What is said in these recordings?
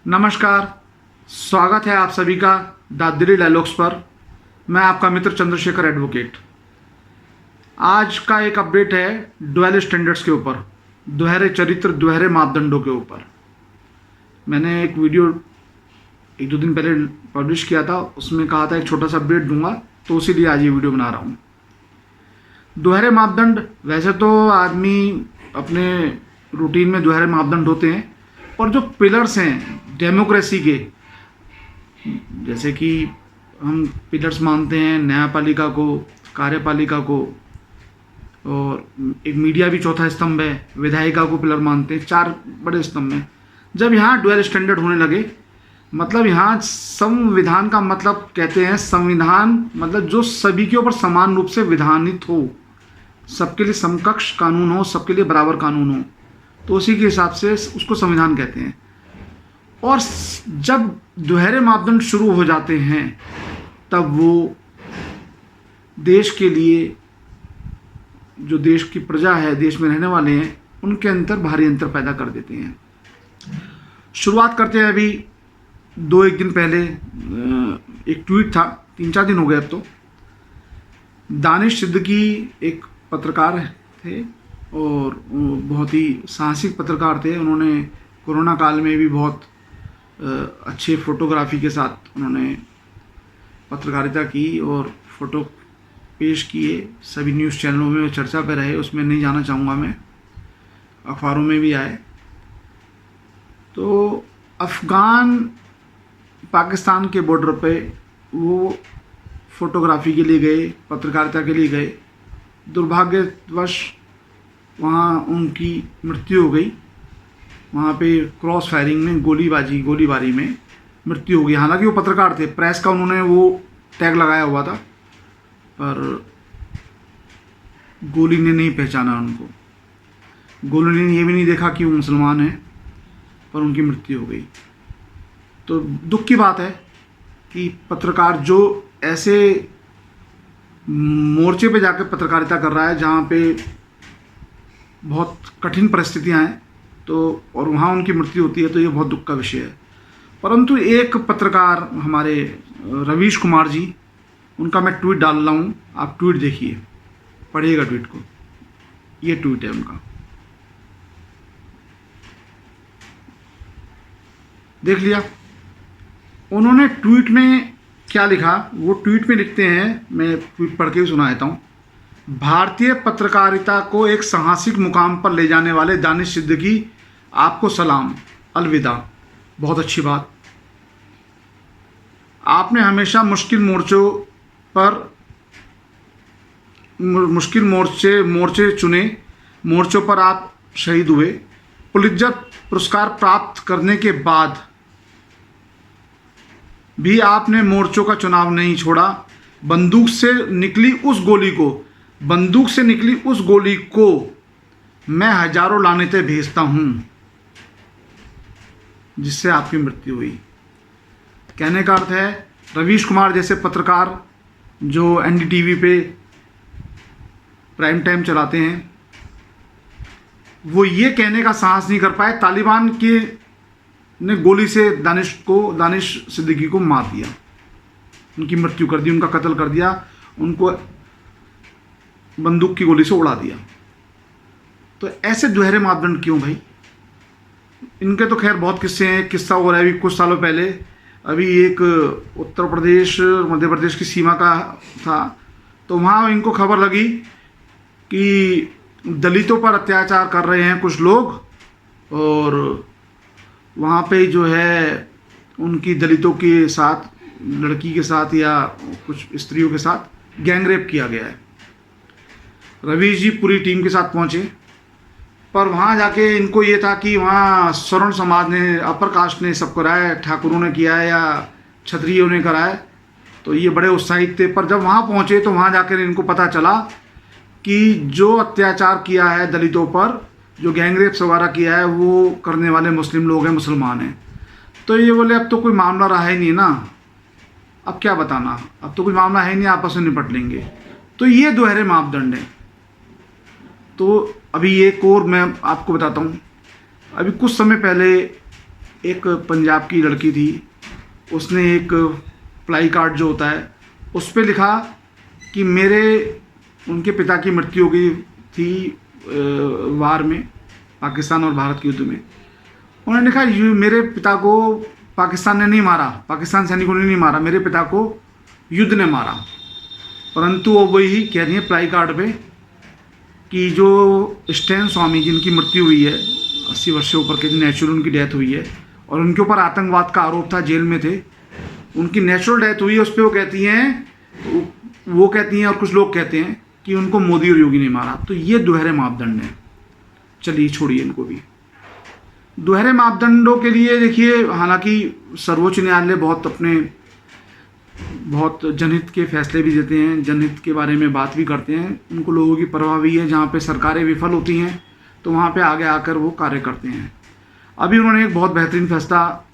नमस्कार, स्वागत है आप सभी का दादरी डायलॉग्स पर। मैं आपका मित्र चंद्रशेखर एडवोकेट। आज का एक अपडेट है ड्वेल स्टैंडर्ड्स के ऊपर, दोहरे चरित्र दोहरे मापदंडों के ऊपर। मैंने एक वीडियो 1-2 दिन पहले पब्लिश किया था, उसमें कहा था एक छोटा सा अपडेट दूंगा, तो इसीलिए आज ये वीडियो बना रहा हूँ। दोहरे मापदंड, वैसे तो आदमी अपने रूटीन में दोहरे मापदंड होते हैं, और जो पिलर्स हैं डेमोक्रेसी के, जैसे कि हम पिलर्स मानते हैं न्यायपालिका को, कार्यपालिका को, और एक मीडिया भी चौथा स्तंभ है, विधायिका को पिलर मानते हैं, 4 बड़े स्तंभ हैं। जब यहाँ ड्वेल स्टैंडर्ड होने लगे, मतलब यहाँ संविधान का मतलब कहते हैं, संविधान मतलब जो सभी के ऊपर समान रूप से विधानित हो, सबके लिए समकक्ष कानून हो, सबके लिए बराबर कानून हो, तो उसी के हिसाब से उसको संविधान कहते हैं। और जब दोहरे मापदंड शुरू हो जाते हैं, तब वो देश के लिए, जो देश की प्रजा है, देश में रहने वाले हैं, उनके अंतर भारी अंतर पैदा कर देते हैं। शुरुआत करते हैं अभी 2-1 दिन पहले एक ट्वीट था, 3-4 दिन हो गए अब तो। दानिश सिद्दीकी एक पत्रकार थे और बहुत ही साहसिक पत्रकार थे। उन्होंने कोरोना काल में भी बहुत अच्छे फोटोग्राफी के साथ उन्होंने पत्रकारिता की और फोटो पेश किए। सभी न्यूज़ चैनलों में चर्चा पे रहे, उसमें नहीं जाना चाहूँगा मैं, अखबारों में भी आए। तो अफ़गान पाकिस्तान के बॉर्डर पे वो फोटोग्राफी के लिए गए, पत्रकारिता के लिए गए। दुर्भाग्यवश वहाँ उनकी मृत्यु हो गई। वहाँ पे क्रॉस फायरिंग में, गोलीबारी में मृत्यु हो गई। हालांकि वो पत्रकार थे, प्रेस का उन्होंने वो टैग लगाया हुआ था, पर गोली ने नहीं पहचाना उनको। गोली ने ये भी नहीं देखा कि वो मुसलमान हैं, पर उनकी मृत्यु हो गई। तो दुख की बात है कि पत्रकार जो ऐसे मोर्चे पे जाकर पत्रकारिता कर रहा है, जहाँ पे बहुत कठिन परिस्थितियाँ हैं, तो और वहाँ उनकी मृत्यु होती है, तो ये बहुत दुख का विषय है। परंतु एक पत्रकार हमारे रवीश कुमार जी, उनका मैं ट्वीट डाल रहा हूँ, आप ट्वीट देखिए, पढ़िएगा ट्वीट को। ये ट्वीट है उनका, देख लिया। उन्होंने ट्वीट में क्या लिखा, वो ट्वीट में लिखते हैं, मैं ट्वीट पढ़ के ही सुना देता हूँ। भारतीय पत्रकारिता को एक साहसिक मुकाम पर ले जाने वाले दानिश सिद्दीकी, आपको सलाम, अलविदा। बहुत अच्छी बात। आपने हमेशा मुश्किल मोर्चे चुने, मोर्चों पर आप शहीद हुए। पुलित्जर पुरस्कार प्राप्त करने के बाद भी आपने मोर्चों का चुनाव नहीं छोड़ा। बंदूक से निकली उस गोली को मैं हजारों लानतें भेजता हूं, जिससे आपकी मृत्यु हुई। कहने का अर्थ है, रवीश कुमार जैसे पत्रकार जो एनडीटीवी पे प्राइम टाइम चलाते हैं, वो ये कहने का साहस नहीं कर पाए, तालिबान के ने गोली से दानिश सिद्दीकी को मार दिया, उनकी मृत्यु कर दी, उनका कत्ल कर दिया, उनको बंदूक की गोली से उड़ा दिया। तो ऐसे दोहरे मापदंड क्यों भाई? इनके तो खैर बहुत किस्से हैं। किस्सा हो रहा है अभी कुछ सालों पहले, अभी एक उत्तर प्रदेश मध्य प्रदेश की सीमा का था, तो वहाँ इनको खबर लगी कि दलितों पर अत्याचार कर रहे हैं कुछ लोग, और वहाँ पे जो है उनकी दलितों के साथ, लड़की के साथ या कुछ स्त्रियों के साथ गैंगरेप किया गया है। रवीश जी पूरी टीम के साथ पहुँचे, पर वहाँ जाके इनको ये था कि वहाँ स्वर्ण समाज ने, अपर कास्ट ने सब कराया, ठाकुरों ने किया है या क्षत्रियों ने कराया, तो ये बड़े उत्साहित थे। पर जब वहाँ पहुँचे तो वहाँ जाकर इनको पता चला कि जो अत्याचार किया है दलितों पर, जो गैंगरेप्स वगैरह किया है, वो करने वाले मुस्लिम लोग हैं, मुसलमान हैं। तो ये बोले अब तो कोई मामला रहा ही नहीं ना, अब क्या बताना, अब तो कोई मामला है नहीं, आपस में निपट लेंगे। तो ये दोहरे मापदंड हैं। तो अभी एक और मैं आपको बताता हूँ। अभी कुछ समय पहले एक पंजाब की लड़की थी, उसने एक प्लाई कार्ड जो होता है उस पर लिखा कि उनके पिता की मृत्यु हो गई थी वार में, पाकिस्तान और भारत के युद्ध में। उन्होंने लिखा मेरे पिता को पाकिस्तान ने नहीं मारा, पाकिस्तान सैनिकों ने नहीं मारा, मेरे पिता को युद्ध ने मारा। परंतु वो वही कह रही है प्लाई कार्ड पे कि जो स्टैन स्वामी जिनकी मृत्यु हुई है 80 वर्ष से ऊपर के, नेचुरल उनकी डेथ हुई है और उनके ऊपर आतंकवाद का आरोप था, जेल में थे, उनकी नेचुरल डेथ हुई है। उस पर वो कहती हैं और कुछ लोग कहते हैं कि उनको मोदी और योगी ने मारा। तो ये दोहरे मापदंड हैं। चलिए छोड़िए इनको भी। दोहरे मापदंडों के लिए देखिए, हालांकि सर्वोच्च न्यायालय बहुत जनहित के फैसले भी देते हैं, जनहित के बारे में बात भी करते हैं, उनको लोगों की परवाह भी है। जहाँ पे सरकारें विफल होती हैं तो वहाँ पे आगे आकर वो कार्य करते हैं। अभी उन्होंने एक बहुत बेहतरीन फैसला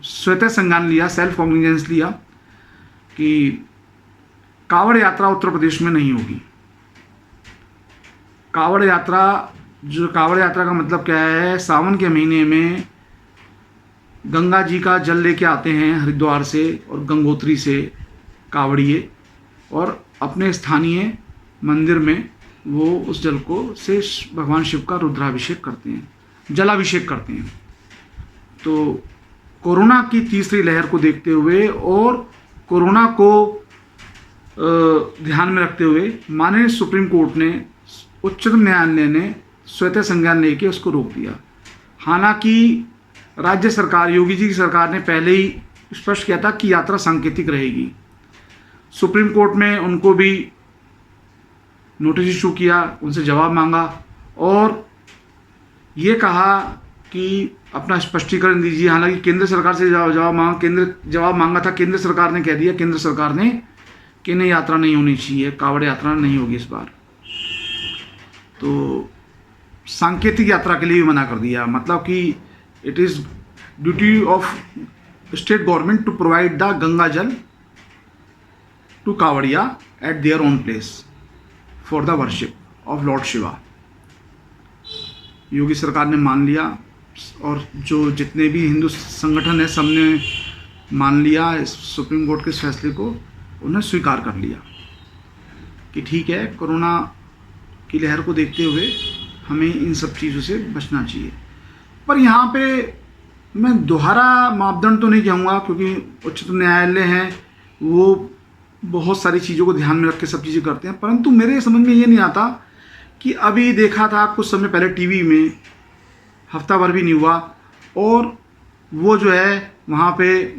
स्वतः संज्ञान लिया, सेल्फ कॉग्निजेंस लिया कि कांवड़ यात्रा उत्तर प्रदेश में नहीं होगी। कांवड़ यात्रा का मतलब क्या है? सावन के महीने में गंगा जी का जल लेके आते हैं हरिद्वार से और गंगोत्री से कांवड़िए, और अपने स्थानीय मंदिर में वो उस जल को से भगवान शिव का रुद्राभिषेक करते हैं, जलाभिषेक करते हैं। तो कोरोना की तीसरी लहर को देखते हुए और कोरोना को ध्यान में रखते हुए माननीय सुप्रीम कोर्ट ने, उच्चतम न्यायालय ने स्वतः संज्ञान लेके उसको रोक दिया। हालांकि राज्य सरकार, योगी जी की सरकार ने पहले ही स्पष्ट किया था कि यात्रा सांकेतिक रहेगी। सुप्रीम कोर्ट में उनको भी नोटिस इशू किया, उनसे जवाब मांगा और ये कहा कि अपना स्पष्टीकरण दीजिए। हालांकि केंद्र सरकार से जवाब मांगा था, केंद्र सरकार ने कह दिया, केंद्र सरकार ने कि नहीं, यात्रा नहीं होनी चाहिए, कांवड़ यात्रा नहीं होगी इस बार। तो सांकेतिक यात्रा के लिए भी मना कर दिया, मतलब कि it is duty of state government to provide the Ganga jal to kanwariya at their own place for the worship of lord Shiva. Yogi सरकार ने मान लिया और जो जितने भी हिंदू संगठन है सबने मान लिया इस सुप्रीम कोर्ट के इस फैसले को, उन्हें स्वीकार कर लिया कि ठीक है, कोरोना की लहर को देखते हुए हमें इन सब चीज़ों से बचना चाहिए। पर यहाँ पे मैं दोहरा मापदंड तो नहीं कहूँगा, क्योंकि उच्चतम न्यायालय है, वो बहुत सारी चीज़ों को ध्यान में रख के सब चीज़ें करते हैं। परंतु मेरे समझ में ये नहीं आता कि अभी देखा था कुछ समय पहले टीवी में, हफ्ता भर भी नहीं हुआ, और वो जो है वहाँ पे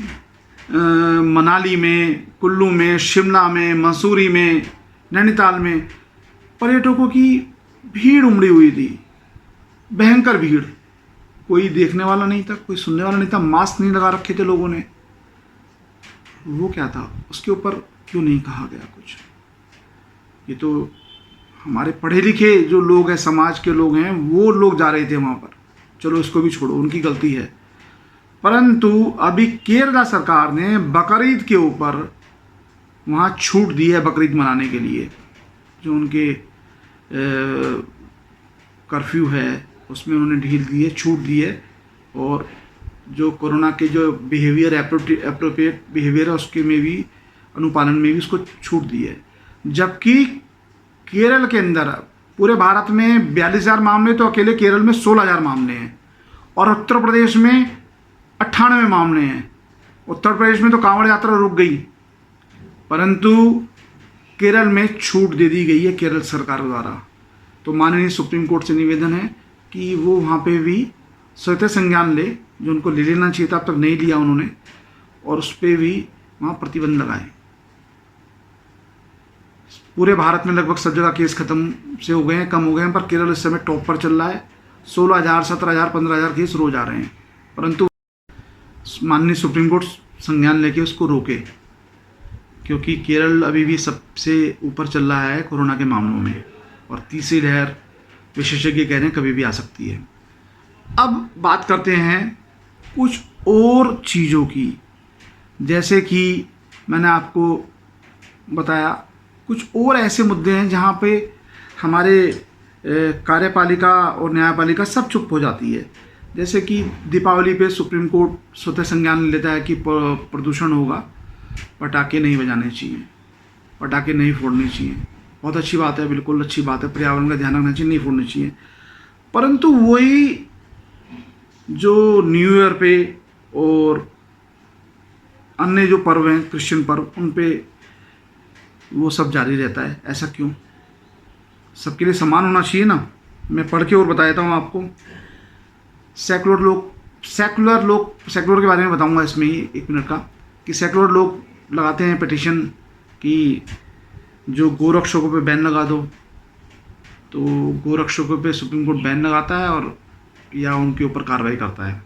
मनाली में, कुल्लू में, शिमला में, मसूरी में, नैनीताल में पर्यटकों की भीड़ उमड़ी हुई थी, भयंकर भीड़। कोई देखने वाला नहीं था, कोई सुनने वाला नहीं था, मास्क नहीं लगा रखे थे लोगों ने। वो क्या था, उसके ऊपर क्यों नहीं कहा गया कुछ? ये तो हमारे पढ़े लिखे जो लोग हैं, समाज के लोग हैं, वो लोग जा रहे थे वहाँ पर। चलो इसको भी छोड़ो, उनकी गलती है। परंतु अभी केरला सरकार ने बकरीद के ऊपर वहाँ छूट दी है, बकरीद मनाने के लिए जो उनके कर्फ्यू है उसमें उन्होंने ढील दी है, छूट दी है, और जो कोरोना के जो बिहेवियर, एप्रोप्रिएट बिहेवियर है उसके में भी, अनुपालन में भी उसको छूट दी है। जबकि केरल के अंदर पूरे भारत में 42,000 मामले, तो अकेले केरल में 16,000 मामले हैं, और उत्तर प्रदेश में 98 मामले हैं। उत्तर प्रदेश में तो कांवड़ यात्रा रुक गई, परंतु केरल में छूट दे दी गई है केरल सरकार द्वारा। तो माननीय सुप्रीम कोर्ट से निवेदन है कि वो वहाँ पे भी स्वतः संज्ञान ले, जो उनको ले लेना चाहिए था अब तक नहीं लिया उन्होंने, और उस पर भी वहाँ प्रतिबंध लगाए। पूरे भारत में लगभग सब जगह केस खत्म से हो गए हैं, कम हो गए हैं, पर केरल इस समय टॉप पर चल रहा है। 16,000, 17,000, 15,000 केस रोज आ रहे हैं, परंतु माननीय सुप्रीम कोर्ट संज्ञान लेके उसको रोके, क्योंकि केरल अभी भी सबसे ऊपर चल रहा है कोरोना के मामलों में, और तीसरी लहर विशेषज्ञ कह रहे हैं कभी भी आ सकती है। अब बात करते हैं कुछ और चीज़ों की, जैसे कि मैंने आपको बताया कुछ और ऐसे मुद्दे हैं जहाँ पे हमारे कार्यपालिका और न्यायपालिका सब चुप हो जाती है। जैसे कि दीपावली पे सुप्रीम कोर्ट स्वतः संज्ञान लेता है कि प्रदूषण होगा, पटाखे नहीं बजाने चाहिए, पटाखे नहीं फोड़ने चाहिए। बहुत अच्छी बात है, बिल्कुल अच्छी बात है, पर्यावरण का ध्यान रखना चाहिए, नहीं फोड़ने चाहिए। परंतु वही जो न्यू ईयर पे और अन्य जो पर्व हैं, क्रिश्चियन पर्व, उन पे वो सब जारी रहता है। ऐसा क्यों? सबके लिए समान होना चाहिए ना। मैं पढ़ के और बता देता हूँ आपको। सेकुलर के बारे में बताऊंगा इसमें ही 1 मिनट का, कि सेकुलर लोग लगाते हैं पिटीशन कि जो गोरक्षकों पे बैन लगा दो। तो गोरक्षकों पे सुप्रीम कोर्ट बैन लगाता है और या उनके ऊपर कार्रवाई करता है।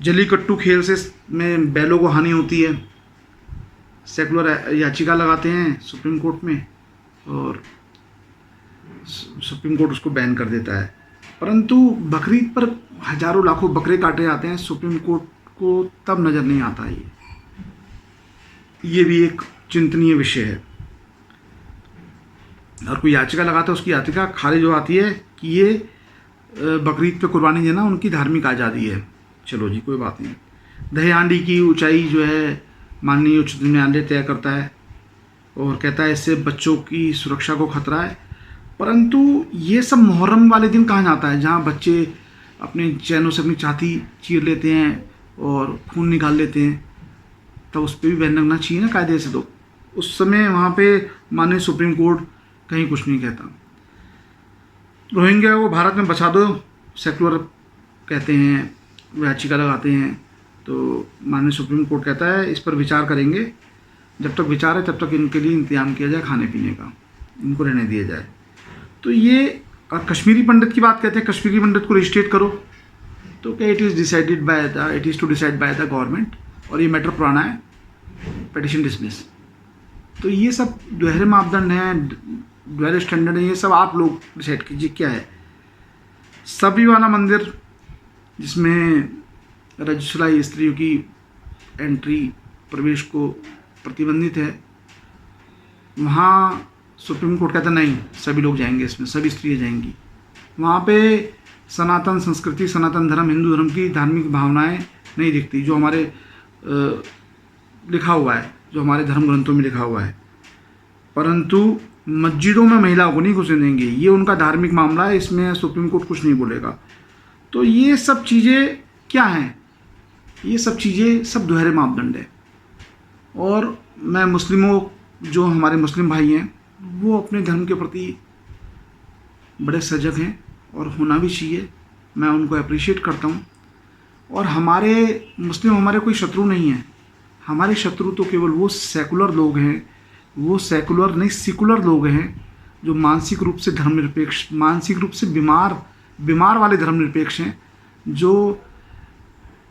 जलीकट्टू खेल से में बैलों को हानि होती है, सेकुलर याचिका लगाते हैं सुप्रीम कोर्ट में और सुप्रीम कोर्ट उसको बैन कर देता है। परंतु बकरीद पर हजारों लाखों बकरे काटे जाते हैं, सुप्रीम कोर्ट को तब नज़र नहीं आता है। ये भी एक चिंतनीय विषय है। और कोई याचिका लगाता है, उसकी याचिका खारिज हो आती है कि ये बकरीद पे कुर्बानी देना उनकी धार्मिक आज़ादी है। चलो जी, कोई बात नहीं। दही हांडी की ऊंचाई जो है माननीय उच्चतम न्यायालय तय करता है और कहता है इससे बच्चों की सुरक्षा को खतरा है। परंतु ये सब मुहर्रम वाले दिन कहाँ जाता है, जहाँ बच्चे अपने चैनों से अपनी छाती चीर लेते हैं और खून निकाल लेते हैं, तब उस पर भी बैन लगना चाहिए ना कायदे से। तो उस समय वहाँ पे माननीय सुप्रीम कोर्ट कहीं कुछ नहीं कहता। रोहिंग्या को भारत में बचा दो, सेकुलर कहते हैं, याचिका लगाते हैं। तो माननीय सुप्रीम कोर्ट कहता है इस पर विचार करेंगे, जब तक विचार है तब तक इनके लिए इंतजाम किया जाए खाने पीने का, इनको रहने दिया जाए। तो ये कश्मीरी पंडित की बात कहते हैं, कश्मीरी पंडित को रजिस्ट्रेट करो, तो क्या it is to decide by the government, और ये मैटर पुराना है, पिटीशन डिसमिस। तो ये सब दोहरे मापदंड हैं, डुअल स्टैंडर्ड है, ये सब आप लोग डिसाइड कीजिए क्या है। सबरीमाला मंदिर जिसमें रजस्वला स्त्रियों की एंट्री प्रवेश को प्रतिबंधित है, वहाँ सुप्रीम कोर्ट कहता नहीं, सभी लोग जाएंगे, इसमें सभी स्त्रियाँ जाएंगी। वहाँ पे सनातन संस्कृति, सनातन धर्म, हिंदू धर्म की धार्मिक भावनाएं नहीं दिखती, जो हमारे लिखा हुआ है, जो हमारे धर्म ग्रंथों में लिखा हुआ है। परंतु मस्जिदों में महिलाओं को नहीं घुसने देंगे, ये उनका धार्मिक मामला है, इसमें सुप्रीम कोर्ट कुछ नहीं बोलेगा। तो ये सब चीज़ें क्या हैं? ये सब चीज़ें सब दोहरे मापदंड है। और मैं मुस्लिमों, जो हमारे मुस्लिम भाई हैं, वो अपने धर्म के प्रति बड़े सजग हैं और होना भी चाहिए। मैं उनको अप्रिशिएट करता हूँ। और हमारे मुस्लिम हमारे कोई शत्रु नहीं है, हमारे शत्रु तो केवल वो सेकुलर लोग हैं, वो सेकुलर नहीं सेकुलर लोग हैं जो मानसिक रूप से धर्मनिरपेक्ष, मानसिक रूप से बीमार वाले धर्मनिरपेक्ष हैं, जो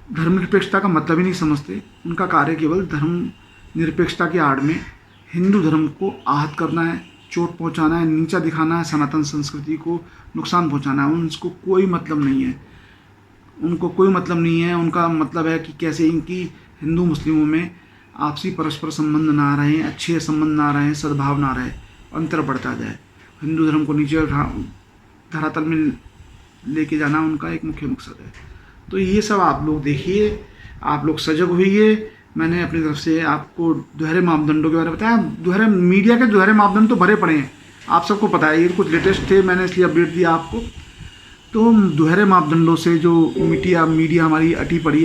धर्मनिरपेक्षता का मतलब ही नहीं समझते। उनका कार्य केवल धर्मनिरपेक्षता की आड़ में हिंदू धर्म को आहत करना है, चोट पहुंचाना है, नीचा दिखाना है, सनातन संस्कृति को नुकसान पहुंचाना है। उनको कोई मतलब नहीं है, उनको कोई मतलब नहीं है। उनका मतलब है कि कैसे इनकी हिंदू मुस्लिमों में आपसी परस्पर संबंध ना रहे, अच्छे संबंध ना रहे, सद्भाव ना रहे, अंतर बढ़ता जाए, हिंदू धर्म को नीचे धरातल में लेके जाना उनका एक मुख्य मकसद है। तो ये सब आप लोग देखिए, आप लोग सजग होइए। मैंने अपनी तरफ से आपको दोहरे मापदंडों के बारे में बताया। दोहरे मीडिया के दोहरे मापदंड तो भरे पड़े हैं, आप सबको पता है, ये कुछ लेटेस्ट थे, मैंने इसलिए अपडेट दिया आपको। तो दोहरे मापदंडों से जो मीडिया हमारी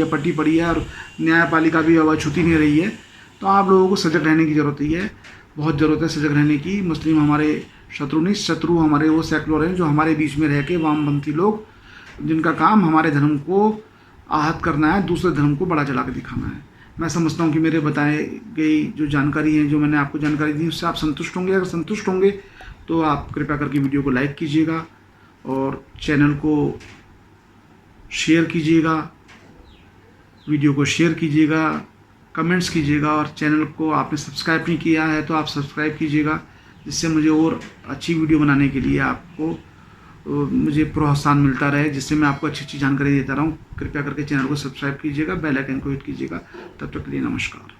पट्टी पड़ी है और न्यायपालिका भी अब छूती नहीं रही है। तो आप लोगों को सजग रहने की ज़रूरत है, बहुत ज़रूरत है सजग रहने की। मुस्लिम हमारे शत्रु नहीं, शत्रु हमारे वो सेकुलर हैं जो हमारे बीच में रह के वामपंथी लोग, जिनका काम हमारे धर्म को आहत करना है, दूसरे धर्म को बड़ा चला के दिखाना है। मैं समझता हूँ कि मेरे बताए गई जो जानकारी है, जो मैंने आपको जानकारी दी, उससे आप संतुष्ट होंगे। अगर संतुष्ट होंगे तो आप कृपया करके वीडियो को लाइक कीजिएगा और चैनल को शेयर कीजिएगा, वीडियो को शेयर कीजिएगा, कमेंट्स कीजिएगा। और चैनल को आपने सब्सक्राइब नहीं किया है तो आप सब्सक्राइब कीजिएगा, जिससे मुझे और अच्छी वीडियो बनाने के लिए आपको मुझे प्रोत्साहन मिलता रहे, जिससे मैं आपको अच्छी अच्छी जानकारी देता रहूँ। कृपया करके चैनल को सब्सक्राइब कीजिएगा, बेल आइकन को हिट कीजिएगा। तब तक के लिए नमस्कार।